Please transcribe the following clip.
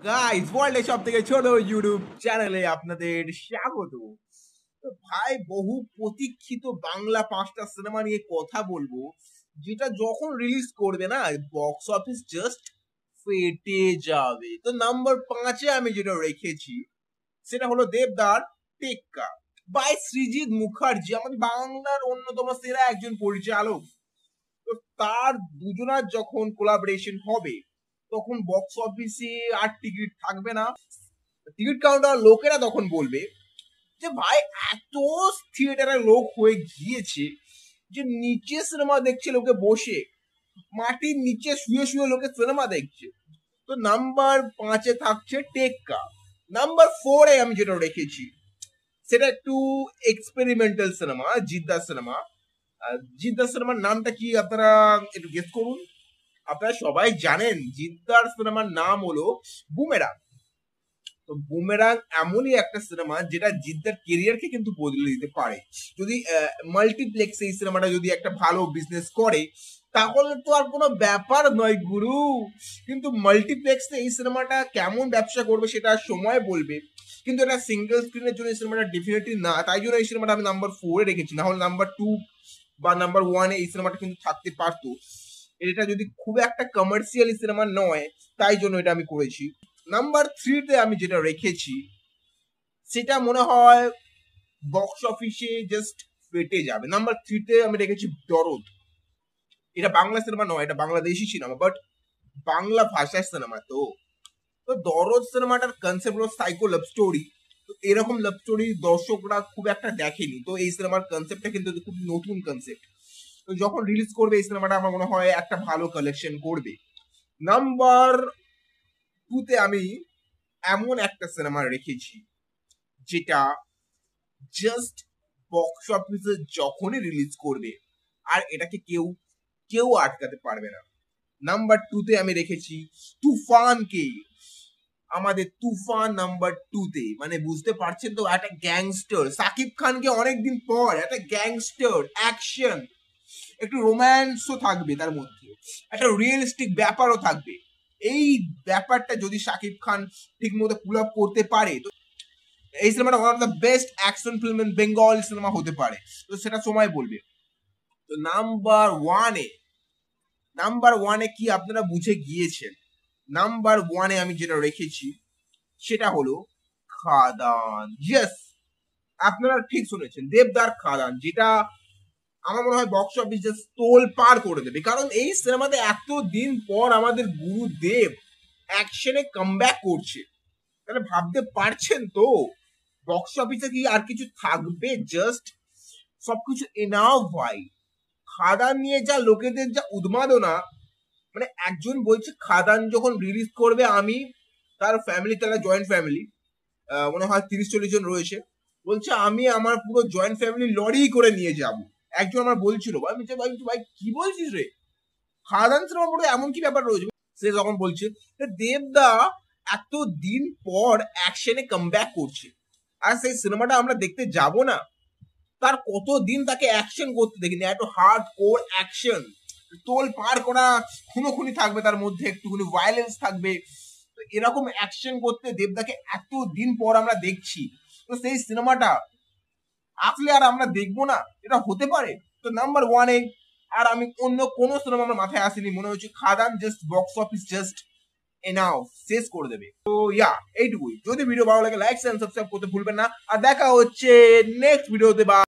Guys ওয়ার্ল্ডের সব থেকে ছোট ইউটিউব চ্যানেলে আপনাদের স্বাগত। তো ভাই, বহু প্রতীক্ষিত বাংলা 5টা সিনেমা নিয়ে কথা বলবো, যেটা যখন রিলিজ করবে না, বক্স অফিস জাস্ট ফেটে যাবে। তো নাম্বার 5-এ আমি যেটা রেখেছি সেটা হলো দেবদার টেক্কা বাই সৃজিত মুখার্জি, আমাদের বাংলার অন্যতম সেরা একজন পরিচালক। তো তার দুজনার যখন কোলাবোরেশন হবে তখন বক্স অফিসে আর টিকিট থাকবে না। টিকিট কাউন্টার লোকেরা তখন বলবে যে ভাই, এত থিয়েটারে লোক হয়ে গিয়েছে যে নিচে সিনেমা দেখছে লোকে বসে, মাটির নিচে শুয়ে শুয়ে লোকে সিনেমা দেখছে। তো নাম্বার 5-এ থাকছে টেক্কা। নাম্বার 4-এ আমি যেটা রেখেছি সেটা একটু এক্সপেরিমেন্টাল সিনেমা, জিদ্দার সিনেমা। জিদ্দার সিনেমার নামটা কি আপনারা একটু গেস করুন। আপনারা সবাই জানেন জিদ্দার সিনেমার নাম হলো বুমেরাং। তো বুমেরাং এমনই একটা সিনেমা যেটা জিদ্দার কেরিয়ারকে কিন্তু বদলে দিতে পারে। যদি মাল্টিপ্লেক্সে এই সিনেমাটা যদি একটা ভালো বিজনেস করে তাহলে তো আর কোনো ব্যাপার নয় গুরু। কিন্তু মাল্টিপ্লেক্সে এই সিনেমাটা কেমন ব্যবসা করবে সেটা সময় বলবে। কিন্তু এটা সিঙ্গেল স্ক্রিনের জন্য এই সিনেমাটা ডেফিনেটলি না, তাই জন্য এই সিনেমাটা আমি নাম্বার 4-এ রেখেছি। না হলে নাম্বার 2 বা নাম্বার 1-এ এই সিনেমাটা কিন্তু থাকতে পারতো। এটা যদি খুব একটা কমার্শিয়ালি সিনেমা নয়, তাই জন্য এটা আমি করেছি। নাম্বার 3-তে আমি যেটা রেখেছি সেটা মনে হয় বক্স অফিসে জাস্ট ফেটে যাবে। নাম্বার 3-তে আমি রেখেছি দরদ। এটা বাংলা সিনেমা নয়, এটা বাংলাদেশি সিনেমা, বাট বাংলা ভাষার সিনেমা। তো তো দরদ সিনেমাটার কনসেপ্ট হলো সাইকো লাভ স্টোরি। তো এরকম লাভ স্টোরি দর্শকরা খুব একটা দেখেনি, তো এই সিনেমার কনসেপ্টটা কিন্তু খুব নতুন কনসেপ্ট। তো যখন রিলিজ করবে এই সিনেমাটা আমার মনে হয় একটা ভালো কালেকশন করবে। নাম্বার 2-তে আমি এমন একটা সিনেমা রেখেছি যেটা জাস্ট বক্স অফিসে যখনই রিলিজ করবে আর এটাকে কেউ কেউ আটকাতে পারবে না। নাম্বার 2-তে আমি রেখেছি তুফানকে। আমাদের তুফান নাম্বার 2-তে, মানে বুঝতে পারছেন তো, একটা গ্যাংস্টার সাকিব খানকে অনেকদিন পর, একটা গ্যাংস্টার অ্যাকশন, একটু রোম্যান্সও থাকবে তার মধ্যে, একটা রিয়েলিস্টিক ব্যাপারও থাকবে। এই ব্যাপারটা যদি শাকিব খান ঠিক মতো পুল আপ করতে পারে তো এই সিনেমাটা one of the best action film in Bengal cinema হতে পারে। তো সেটা সময় বলবে। তো নাম্বার ওয়ানে কি আপনারা বুঝে গিয়েছেন? নাম্বার 1-এ আমি যেটা রেখেছি সেটা হলো খাদান। ইয়েস, আপনারা ঠিক শুনেছেন, দেবদার খাদান, যেটা আমার মনে হয় বক্স অফিস জাস্ট তোল পার করে দেবে। কারণ এই সিনেমাতে এতদিন পর আমাদের গুরুদেব অ্যাকশনে কামব্যাক করছে। তাহলে ভাবতে পারছেন তো বক্স অফিসে কি আর কিছু থাকবে? জাস্ট সবকিছু এনাফ ভাই। খাদান নিয়ে যা লোকেদের যা উন্মাদনা, মানে একজন বলছে খাদান যখন রিলিজ করবে, আমি তার ফ্যামিলি, তারা জয়েন্ট ফ্যামিলি, মনে হয় 30-40 জন রয়েছে, বলছে আমি আমার পুরো জয়েন্ট ফ্যামিলি লরি করে নিয়ে যাব। একজন আমার বলছিল, ভাই ভাই ভাই কি বলছিস রে, খাদান সিনেমা পুরো এমন কি ব্যাপার রয়েছে? সে যখন বলছে দেবদা এত দিন পর অ্যাকশনে কামব্যাক করছে আর সেই সিনেমাটা আমরা দেখতে যাব না, তার কতদিন তাকে অ্যাকশন করতে দেখিনি, এত হার্ড কোর অ্যাকশন, তোল পার করা, খুনোখুনি থাকবে, তার মধ্যে একটুখানি ভায়োলেন্স থাকবে। তো এরকম অ্যাকশন করতে দেবদাকে এত দিন পর আমরা দেখছি, তো সেই সিনেমাটা আসলে আর আমরা দেখবো না, এটা হতে পারে? তো নাম্বার 1-এ আর আমি অন্য কোনো সিনেমা আমার মাথায় আসেনি, মনে হচ্ছে Khadaan just box office just enough শেষ করে দেবে। তো ইয়া, এইটুকুই। যদি ভিডিও ভালো লাগে লাইক এন্ড সাবস্ক্রাইব করতে ভুলবেন না, আর দেখা হচ্ছে নেক্সট ভিডিওতে। বা